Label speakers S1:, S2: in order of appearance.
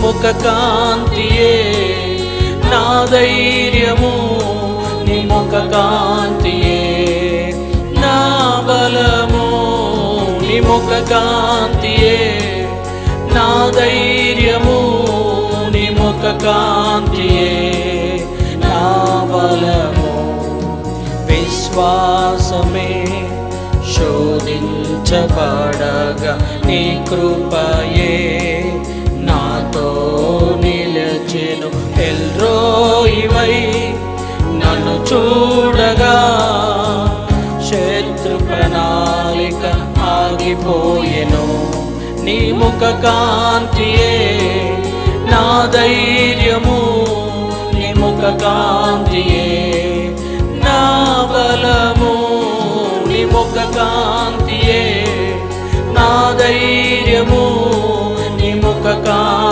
S1: ముఖ కాంతియే నా ధైర్యము, నీ ముఖ కాంతియే నా బలము, నీ ముఖ కాంతియే నా ధైర్యము, నీ ముఖ కాంతియే నా బలము. విశ్వాసమే శోధించబడగా నీ కృపయే నాతో నిలచెను. ఎల్రోయివై నన్ను చూడగా శత్రు ప్రణాళిక ఆగిపోయెను. నీ ముఖ కాంతియే నా ధైర్యము, నీ ముఖ కాంతియే నా బలము, నీ ముఖ కాంతియే నా ధైర్యము,